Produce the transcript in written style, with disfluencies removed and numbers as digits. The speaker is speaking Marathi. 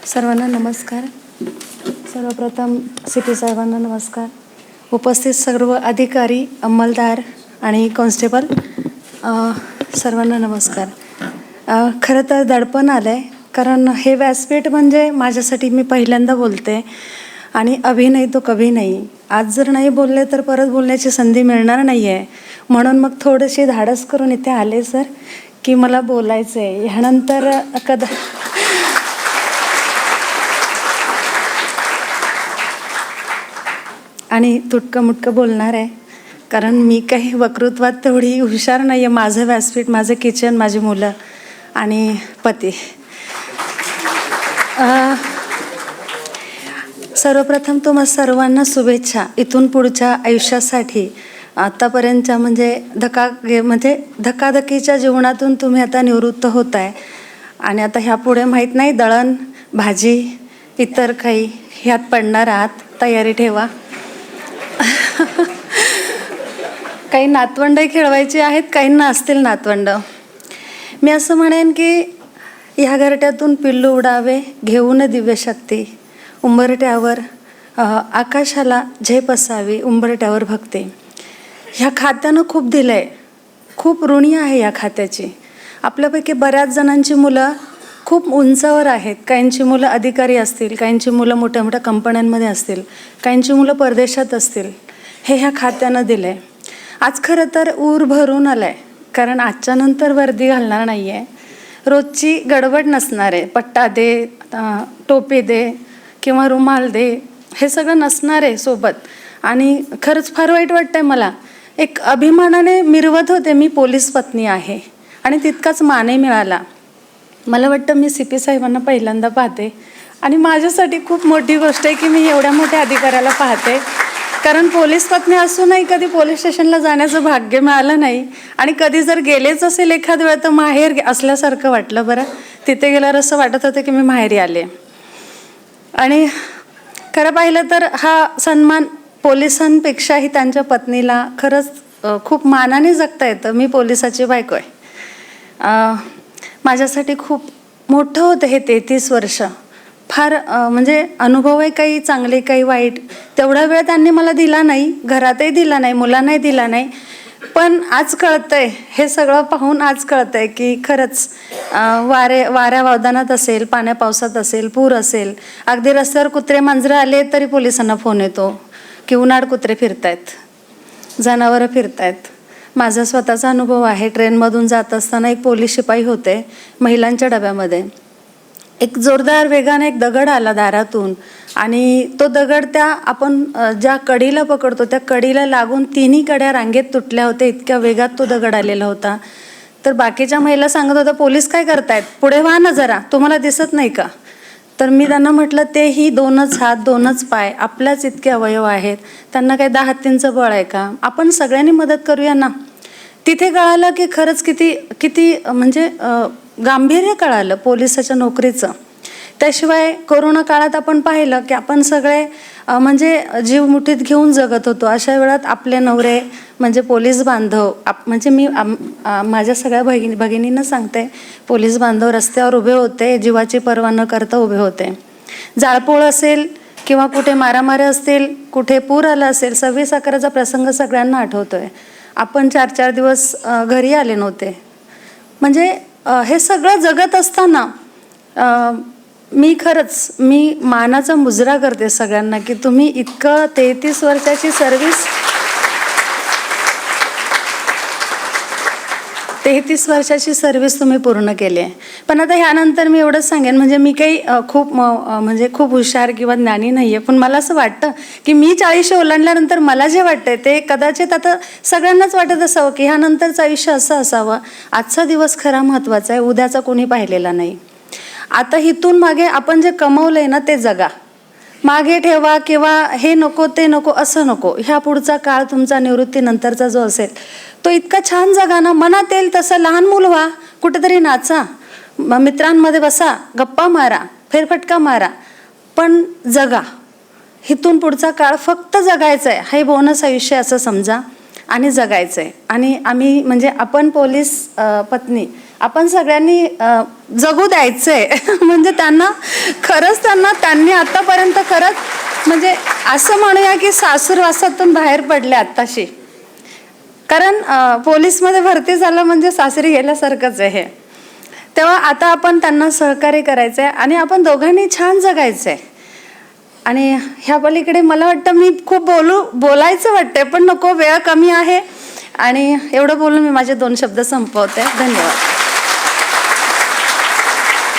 सर्वांना नमस्कार. सर्वप्रथम CP साहेबांना नमस्कार. उपस्थित सर्व अधिकारी, अंमलदार आणि कॉन्स्टेबल सर्वांना नमस्कार. खरं तर दडपण आलं आहे, कारण हे व्यासपीठ म्हणजे माझ्यासाठी मी पहिल्यांदा बोलते आणि अभी नाही तो कभी नाही. आज जर नाही बोलले तर परत बोलण्याची संधी मिळणार नाही आहे. म्हणून मग थोडीशी धाडस करून इथे आले सर, की मला बोलायचं आहे. ह्यानंतर आणि तुटकं मुटकं बोलणार आहे, कारण मी काही वक्तृत्वात तेवढी हुशार नाही आहे. माझं व्यासपीठ, माझं किचन, माझी मुलं आणि पती. सर्वप्रथम तुम्हा सर्वांना शुभेच्छा इथून पुढच्या आयुष्यासाठी. आत्तापर्यंतच्या म्हणजे धकाधकीच्या जीवनातून तुम्ही आता निवृत्त होत आहे आणि आता ह्यापुढे माहीत नाही, दळण, भाजी, इतर काही ह्यात पडणार आहात. तयारी ठेवा. काही नातवंडही खेळवायची आहेत, काहींना असतील नातवंड. मी असं म्हणेन की ह्या घरट्यातून पिल्लू उडावे घेऊन दिव्यशक्ती, उंबरट्यावर आकाशाला झेप असावी, उंबरट्यावर भक्ती. ह्या खात्यानं खूप दिलं आहे, खूप ऋणी आहे या खात्याची. आपल्यापैकी बऱ्याच जणांची मुलं खूप उंचावर आहेत. काहींची मुलं अधिकारी असतील, काहींची मुलं मोठ्या मोठ्या कंपन्यांमध्ये असतील, काहींची मुलं परदेशात असतील. हे ह्या खात्यानं दिलं आहे. आज खरं तर ऊर भरून आलं आहे, कारण आजच्या नंतर वर्दी घालणार नाही आहे. रोजची गडबड नसणार आहे. पट्टा दे, टोपी दे किंवा रुमाल दे, हे सगळं नसणार आहे सोबत. आणि खरंच फार वाईट वाटतं आहे मला. एक अभिमानाने मिरवत होते मी पोलीस पत्नी आहे आणि तितकाच मानही मिळाला. मला वाटतं मी CP साहेबांना पहिल्यांदा पाहते आणि माझ्यासाठी खूप मोठी गोष्ट आहे की मी एवढ्या मोठ्या अधिकाऱ्याला पाहते, कारण पोलीस पत्नी असूनही कधी पोलीस स्टेशनला जाण्याचं भाग्य मिळालं नाही. आणि कधी जर गेलेच असेल एखाद वेळ तर माहेर असल्यासारखं वाटलं. बरं, तिथे गेल्यावर असं वाटत होतं की मी माहेरी आले. आणि खरं पाहिलं तर हा सन्मान पोलिसांपेक्षाही त्यांच्या पत्नीला खरंच खूप मानाने जगता येतं. मी पोलिसाची बायको आहे. माझ्यासाठी खूप मोठं होतं हे 33 वर्ष. फार म्हणजे अनुभव आहे, काही चांगले काही वाईट. तेवढा वेळ त्यांनी मला दिला नाही, घरातही दिला नाही, मुलांनाही दिला नाही. पण आज कळतंय, हे सगळं पाहून आज कळतंय की खरंच वाऱ्या वावदानात असेल, पाण्या पावसात असेल, पूर असेल, अगदी रस्त्यावर कुत्रे मांजरं आले तरी पोलिसांना फोन येतो की उन्हाळ कुत्रे फिरतायत, जनावरं फिरतायत. माझा स्वतःचा अनुभव आहे. ट्रेनमधून जात असताना एक पोलीस शिपाई होते महिलांच्या डब्यामध्ये. एक जोरदार वेगाने एक दगड आला दारातून आणि तो दगड त्या आपण ज्या कडीला पकडतो त्या कडीला लागून तिन्ही कड्या रांगेत तुटल्या होत्या. इतक्या वेगात तो दगड आलेला होता. तर बाकीच्या महिला सांगत होत्या, पोलीस काय करतायत, पुढे व्हा ना जरा, तुम्हाला दिसत नाही का? तर मी त्यांना म्हटलं, तेही 2च हात 2च पाय, आपल्याच इतके अवयव आहेत, त्यांना काय 10 हत्तींचं बळ आहे का? आपण सगळ्यांनी मदत करूया ना. तिथे कळालं की खरंच किती म्हणजे गांभीर्य कळालं पोलिसाच्या नोकरीचं. त्याशिवाय कोरोना काळात आपण पाहिलं की आपण सगळे म्हणजे जीव मुठीत घेऊन जगत होतो. अशा वेळात आपले नवरे म्हणजे पोलीस बांधव, म्हणजे मी माझ्या सगळ्या भगिनींना सांगते, पोलीस बांधव रस्त्यावर उभे होते, जीवाची पर्वा न करता उभे होते. जाळपोळ असेल किंवा कुठे मारामारी असतील, कुठे पूर आला असेल, 26/11चा प्रसंग सगळ्यांना आठवतोय. आपण 4-4 दिवस घरी आले नव्हते. म्हणजे हे सगळं जगत असताना मी मानाचा मुजरा करते सगळ्यांना की तुम्ही इतकं 33 वर्षाची सर्व्हिस, 33 वर्षाची सर्व्हिस तुम्ही पूर्ण केली आहे. पण आता ह्यानंतर मी एवढंच सांगेन, म्हणजे मी काही खूप हुशार किंवा ज्ञानी नाही आहे, पण मला असं वाटतं की मी 40 ओलांडल्यानंतर मला जे वाटतंय ते कदाचित आता सगळ्यांनाच वाटत असावं की ह्यानंतरचं आयुष्य असं असावं. आजचा दिवस खरा महत्त्वाचा आहे, उद्याचा कोणी पाहिलेला नाही. आता इथून मागे आपण जे कमवलं आहे ना ते जगा. मागे ठेवा किंवा हे नको ते नको असं नको. ह्या पुढचा काळ तुमचा निवृत्तीनंतरचा जो असेल तो इतका छान जगा ना, मनात येईल तसं लहान मूल व्हा, कुठेतरी नाचा, मित्रांमध्ये बसा, गप्पा मारा, फेरफटका मारा, पण जगा. इथून पुढचा काळ फक्त जगायचं आहे, हे बोनस आयुष्य असं समजा आणि जगायचं आहे. आणि आम्ही म्हणजे आपण पोलीस पत्नी आपण सगळ्यांनी जगू द्यायचंय. म्हणजे त्यांनी आतापर्यंत खरंच म्हणजे असं म्हणूया की सासूरवासातून बाहेर पडले आत्ताशी. कारण पोलीसमध्ये भरती झालं म्हणजे सासरी गेल्यासारखंच आहे. तेव्हा आता आपण त्यांना सहकार्य करायचं आहे आणि आपण दोघांनी छान जगायचं आहे. आणि ह्या पलीकडे मला वाटतं मी खूप बोलायचं वाटतंय पण नको, वेळ कमी आहे. आणि एवढं बोलून मी माझे 2 शब्द संपवते. धन्यवाद.